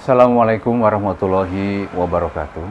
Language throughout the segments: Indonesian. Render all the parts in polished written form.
Assalamualaikum warahmatullahi wabarakatuh.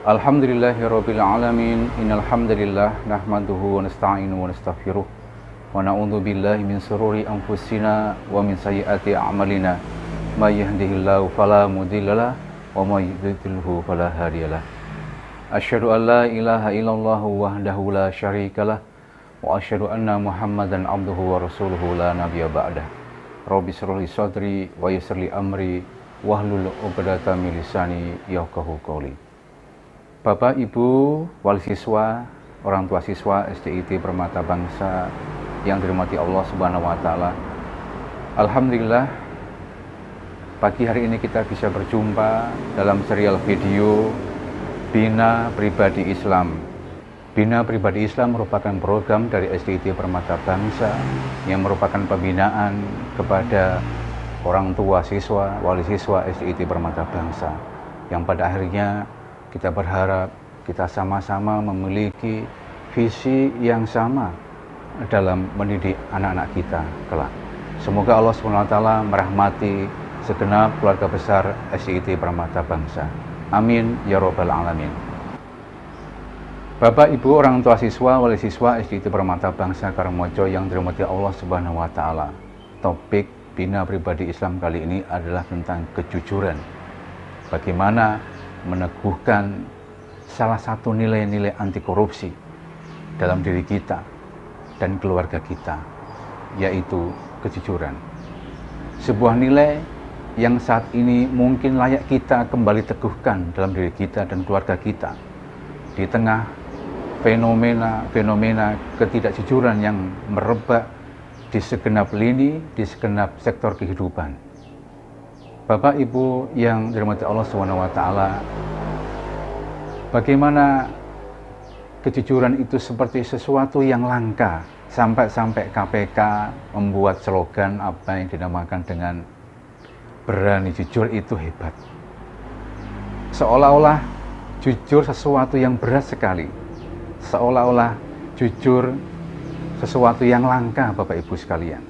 Alhamdulillahirabbil alamin. Innal hamdalillah nahmaduhu wa nasta'inu wa nastaghfiruh wa na'udzu billahi min shururi anfusina wa min sayyiati a'malina. May yahdihillahu fala mudhillalah wa may yudhlilhu fala hadiyalah. Asyhadu an la ilaha illallah wahdahu la syarikalah wa asyhadu anna Muhammadan abduhu wa rasuluhu la nabiyya ba'dah. Rabbi shrah li sadri wa yassir li amri wahlul 'uqdatam min lisani yafqahu qawli. Bapak, Ibu, wali siswa, orang tua siswa SDIT Permata Bangsa yang dirahmati Allah Subhanahu wa taala. Alhamdulillah, pagi hari ini kita bisa berjumpa dalam serial video Bina Pribadi Islam. Bina Pribadi Islam merupakan program dari SDIT Permata Bangsa yang merupakan pembinaan kepada orang tua siswa, wali siswa SDIT Permata Bangsa, yang pada akhirnya kita berharap kita sama-sama memiliki visi yang sama dalam mendidik anak-anak kita kelak. Semoga Allah SWT merahmati segenap keluarga besar SDIT Permata Bangsa. Amin ya robbal alamin. Bapak, Ibu, orang tua siswa, wali siswa SDIT Permata Bangsa Karangmojo yang dirahmati Allah Subhanahu wa taala. Topik Bina Pribadi Islam kali ini adalah tentang kejujuran. Bagaimana meneguhkan salah satu nilai-nilai anti korupsi dalam diri kita dan keluarga kita, yaitu kejujuran. Sebuah nilai yang saat ini mungkin layak kita kembali teguhkan dalam diri kita dan keluarga kita di tengah fenomena ketidakjujuran yang merebak di segenap lini, di segenap sektor kehidupan. Bapak, Ibu yang dirahmati Allah SWT, bagaimana kejujuran itu seperti sesuatu yang langka, sampai-sampai KPK membuat slogan apa yang dinamakan dengan berani jujur itu hebat. Seolah-olah jujur sesuatu yang berat sekali, seolah-olah jujur sesuatu yang langka, Bapak Ibu sekalian.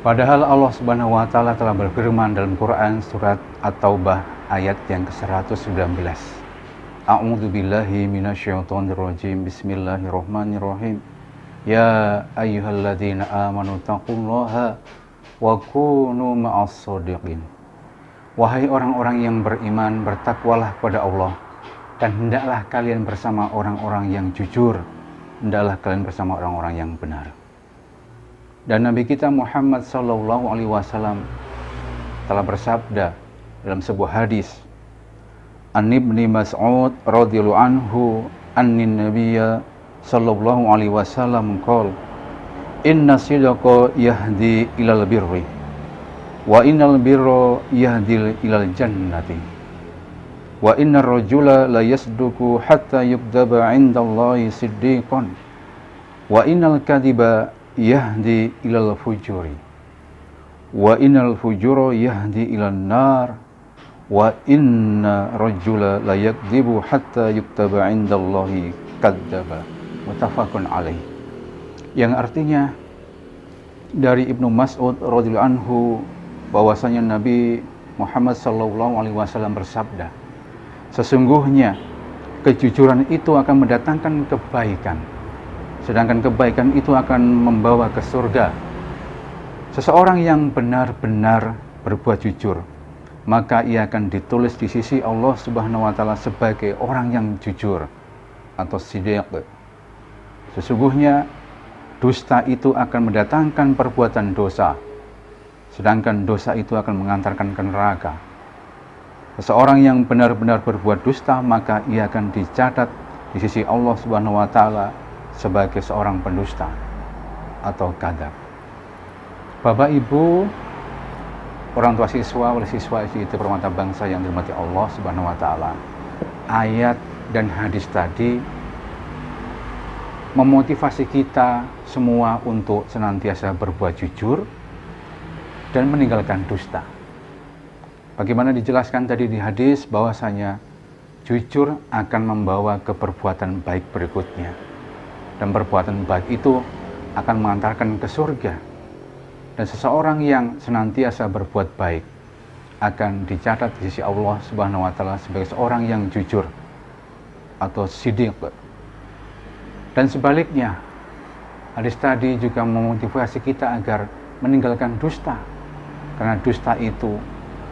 Padahal Allah Subhanahu wa taala telah berfirman dalam Quran surat At-Taubah ayat yang ke-119. A'udzu billahi minasyaitonir rajim. Bismillahirrahmanirrahim. Ya ayyuhalladzina amanu taqullaha wa kunu ma'as shadiqin. Wahai orang-orang yang beriman, bertakwalah kepada Allah dan hendaklah kalian bersama orang-orang yang jujur. Hendaklah kalian bersama orang-orang yang benar. Dan Nabi kita Muhammad sallallahu alaihi wasallam telah bersabda dalam sebuah hadis, An Ibnu Mas'ud radhiyallahu anhu annin nabiyya sallallahu alaihi wasallam qol inna sidqa yahdi ilal birri wa innal birra yahdi ilal jannati wa innar rajula la yasduqu hatta yukdaba 'indallahi siddiqan wa innal kadhiba yahdi ilal fujuri wa innal fujura yahdi ilan nar wa inna rajula la yakdzibu hatta yuktaba 'indallahi kadzdzaba. Muttafaqun alaih. Yang artinya dari Ibnu Mas'ud radhiyallahu anhu bahwasanya Nabi Muhammad sallallahu alaihi wasallam bersabda, sesungguhnya kejujuran itu akan mendatangkan kebaikan, sedangkan kebaikan itu akan membawa ke surga. Seseorang yang benar-benar berbuat jujur, maka ia akan ditulis di sisi Allah Subhanahu wa taala sebagai orang yang jujur atau siddiq. Sesungguhnya dusta itu akan mendatangkan perbuatan dosa, sedangkan dosa itu akan mengantarkan ke neraka. Seseorang yang benar-benar berbuat dusta, maka ia akan dicatat di sisi Allah Subhanahu wa taala sebagai seorang pendusta atau kadzab. Bapak, Ibu, orang tua siswa, wali siswa SDIT Permata Bangsa yang dirahmati Allah Subhanahu wa taala, ayat dan hadis tadi memotivasi kita semua untuk senantiasa berbuat jujur dan meninggalkan dusta. Bagaimana dijelaskan tadi di hadis bahwasanya jujur akan membawa ke perbuatan baik berikutnya. Dan perbuatan baik itu akan mengantarkan ke surga. Dan seseorang yang senantiasa berbuat baik akan dicatat di sisi Allah Subhanahu wa taala sebagai seorang yang jujur atau siddiq. Dan sebaliknya, hadis tadi juga memotivasi kita agar meninggalkan dusta, karena dusta itu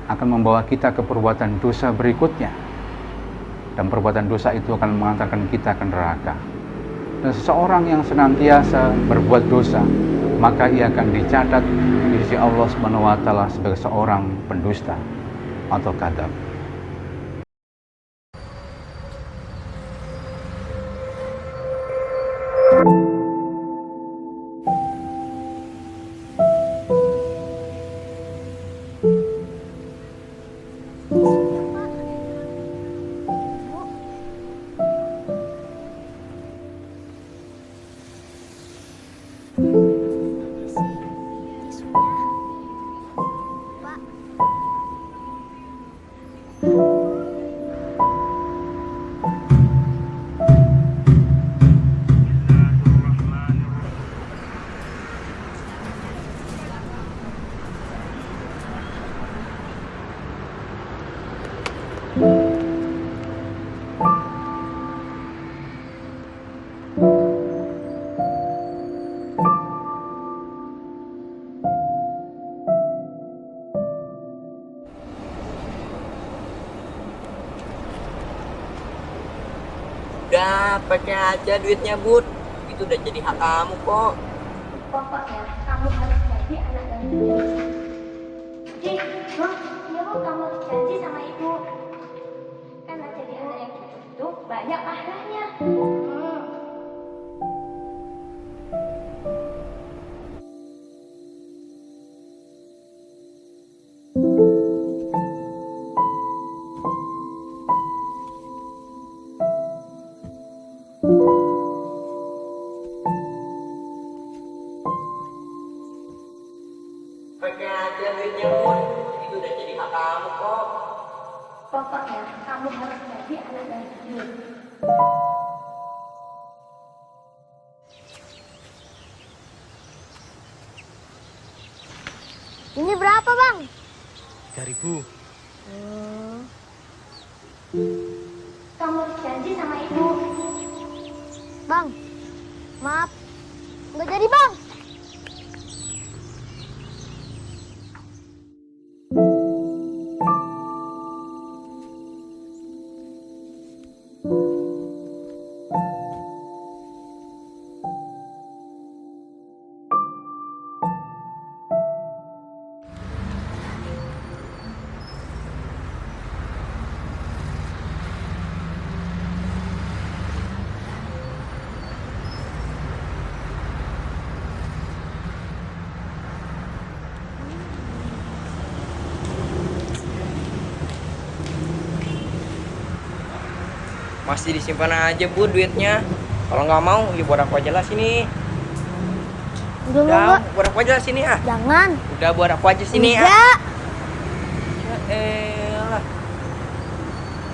akan membawa kita ke perbuatan dosa berikutnya, dan perbuatan dosa itu akan mengantarkan kita ke neraka. Dan seseorang yang senantiasa berbuat dosa, maka ia akan dicatat di sisi Allah Subhanahu wa taala sebagai seorang pendusta atau kadzab. Udah, pakai aja duitnya, Bud. Itu udah jadi hak kamu kok. Pokoknya kamu harus jadi anak yang jujur. Jadi, Bang, ya Bang, kamu harus janji sama ibu. Karena jadi anak yang jujur itu banyak pahalanya. Pakai aja duitnya, Bud. Itu udah jadi hak kamu kok. Pokoknya kamu harus jadi anak yang jujur. Ini berapa, Bang? 3.000. Kamu harus janji sama ibu. Bang, maaf. Nggak jadi, Bang. Masih disimpan aja, Bud, duitnya. Kalau nggak mau, ya buat aku aja lah sini. Udah, Udah, Mbak. buat aku aja lah sini ah. Jangan. Udah, buat aku aja sini ah. Enggak. Ya elah.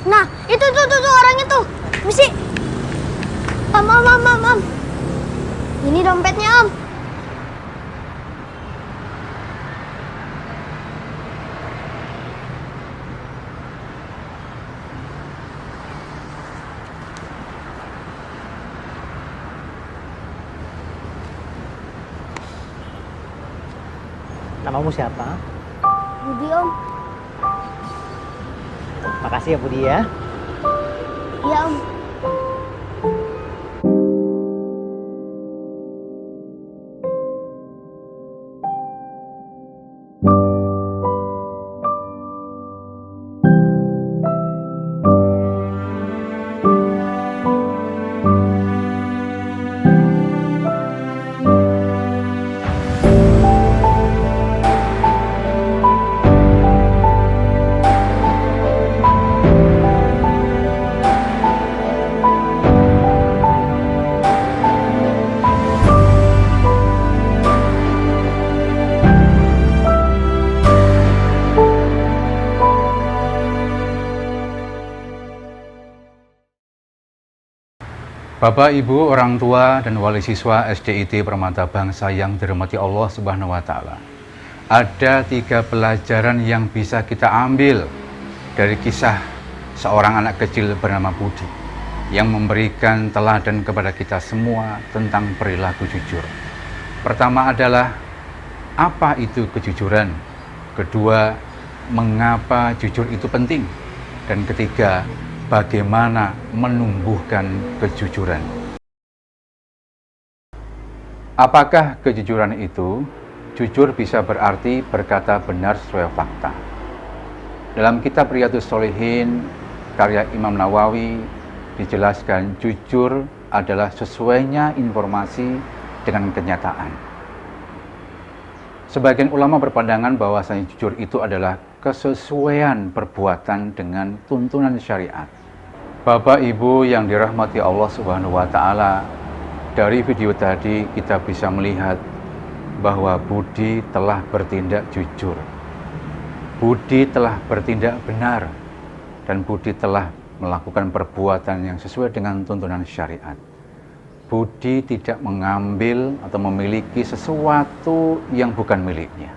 Nah, itu tuh orang itu. Misi. Om. Ini dompetnya, Om. Namamu siapa? Budi, Om. Makasih ya Budi ya. Iya, Om. Bapak, Ibu, orang tua, dan wali siswa SDIT Permata Bangsa yang dirahmati Allah Subhanahu wa taala. Ada 3 pelajaran yang bisa kita ambil dari kisah seorang anak kecil bernama Budi yang memberikan teladan kepada kita semua tentang perilaku jujur. Pertama adalah, apa itu kejujuran? Kedua, mengapa jujur itu penting? Dan ketiga, bagaimana menumbuhkan kejujuran? Apakah kejujuran itu? Jujur bisa berarti berkata benar sesuai fakta. Dalam kitab Riyadhus Shalihin karya Imam Nawawi dijelaskan jujur adalah sesuainya informasi dengan kenyataan. Sebagian ulama berpandangan bahwasanya jujur itu adalah kesesuaian perbuatan dengan tuntunan syariat. Bapak Ibu yang dirahmati Allah Subhanahu wa taala, dari video tadi kita bisa melihat bahwa Budi telah bertindak jujur. Budi telah bertindak benar dan Budi telah melakukan perbuatan yang sesuai dengan tuntunan syariat. Budi tidak mengambil atau memiliki sesuatu yang bukan miliknya.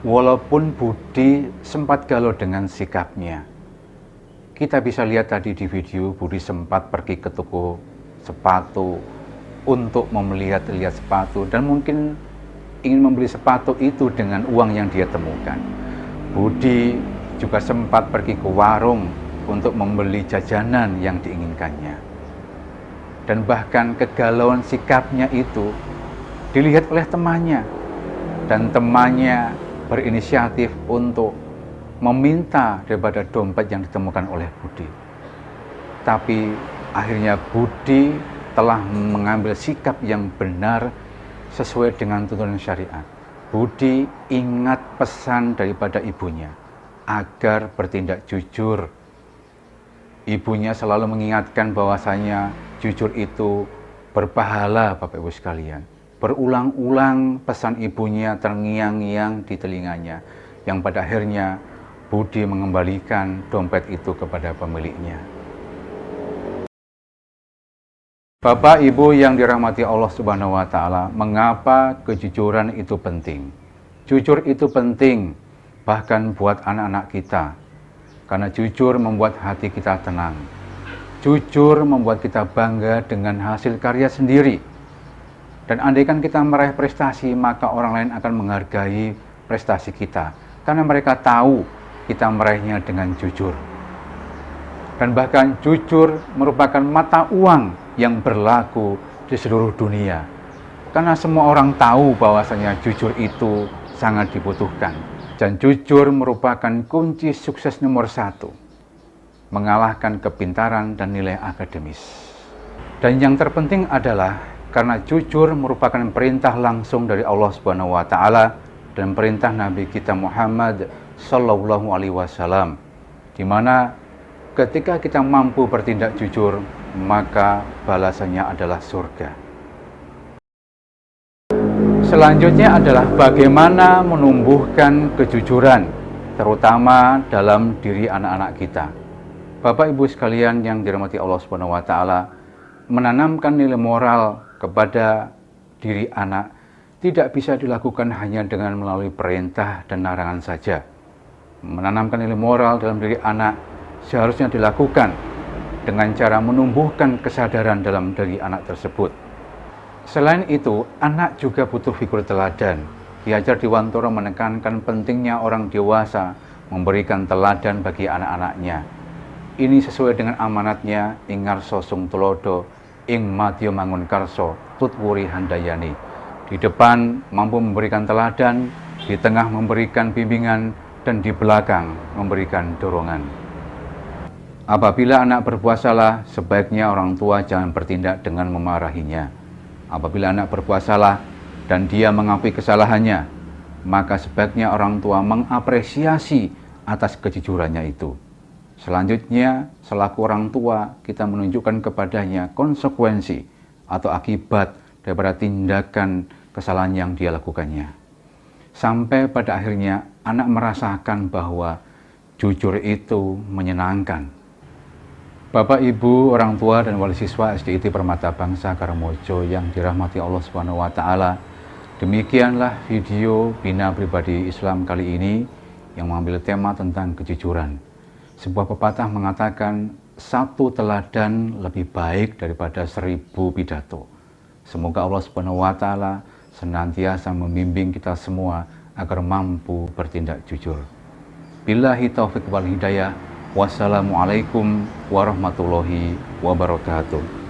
Walaupun Budi sempat galau dengan sikapnya. Kita bisa lihat tadi di video, Budi sempat pergi ke toko sepatu untuk melihat sepatu dan mungkin ingin membeli sepatu itu dengan uang yang dia temukan. Budi juga sempat pergi ke warung untuk membeli jajanan yang diinginkannya. Dan bahkan kegalauan sikapnya itu dilihat oleh temannya. Dan temannya berinisiatif untuk meminta daripada dompet yang ditemukan oleh Budi. Tapi akhirnya Budi telah mengambil sikap yang benar sesuai dengan tuntunan syariat. Budi ingat pesan daripada ibunya agar bertindak jujur. Ibunya selalu mengingatkan bahwasanya jujur itu berpahala, Bapak Ibu sekalian. Berulang-ulang pesan ibunya terngiang-ngiang di telinganya, yang pada akhirnya Budi mengembalikan dompet itu kepada pemiliknya. Bapak Ibu yang dirahmati Allah Subhanahu wa taala, mengapa kejujuran itu penting? Jujur itu penting bahkan buat anak-anak kita. Karena jujur membuat hati kita tenang. Jujur membuat kita bangga dengan hasil karya sendiri. Dan andaikan kita meraih prestasi, maka orang lain akan menghargai prestasi kita. Karena mereka tahu kita meraihnya dengan jujur. Dan bahkan jujur merupakan mata uang yang berlaku di seluruh dunia. Karena semua orang tahu bahwasanya jujur itu sangat dibutuhkan. Dan jujur merupakan kunci sukses nomor 1. Mengalahkan kepintaran dan nilai akademis. Dan yang terpenting adalah karena jujur merupakan perintah langsung dari Allah Subhanahu wa taala dan perintah Nabi kita Muhammad sallallahu alaihi wasallam, di mana ketika kita mampu bertindak jujur, maka balasannya adalah surga. Selanjutnya adalah bagaimana menumbuhkan kejujuran, terutama dalam diri anak-anak kita. Bapak Ibu sekalian yang dirahmati Allah Subhanahu wa taala, menanamkan nilai moral kepada diri anak tidak bisa dilakukan hanya dengan melalui perintah dan larangan saja. Menanamkan nilai moral dalam diri anak seharusnya dilakukan dengan cara menumbuhkan kesadaran dalam diri anak tersebut. Selain itu, anak juga butuh figur teladan. Ki Hajar Dewantara menekankan pentingnya orang dewasa memberikan teladan bagi anak-anaknya. Ini sesuai dengan amanatnya, ingarso sung tulodo, ing madya mangun karso, tutwuri handayani. Di depan mampu memberikan teladan, di tengah memberikan bimbingan, dan di belakang memberikan dorongan. Apabila anak berbuat salah, sebaiknya orang tua jangan bertindak dengan memarahinya. Apabila anak berbuat salah dan dia mengakui kesalahannya, maka sebaiknya orang tua mengapresiasi atas kejujurannya itu. Selanjutnya, selaku orang tua, kita menunjukkan kepadanya konsekuensi atau akibat daripada tindakan kesalahan yang dia lakukannya. Sampai pada akhirnya anak merasakan bahwa jujur itu menyenangkan. Bapak, Ibu, orang tua dan wali siswa SDIT Permata Bangsa Karamojo yang dirahmati Allah Subhanahu wa taala, Demikianlah video Bina Pribadi Islam kali ini yang mengambil tema tentang kejujuran. Sebuah pepatah mengatakan, satu teladan lebih baik daripada 1000 pidato. Semoga Allah Subhanahu wa Ta'ala senantiasa membimbing kita semua agar mampu bertindak jujur. Billahi taufiq wal hidayah. Wassalamualaikum warahmatullahi wabarakatuh.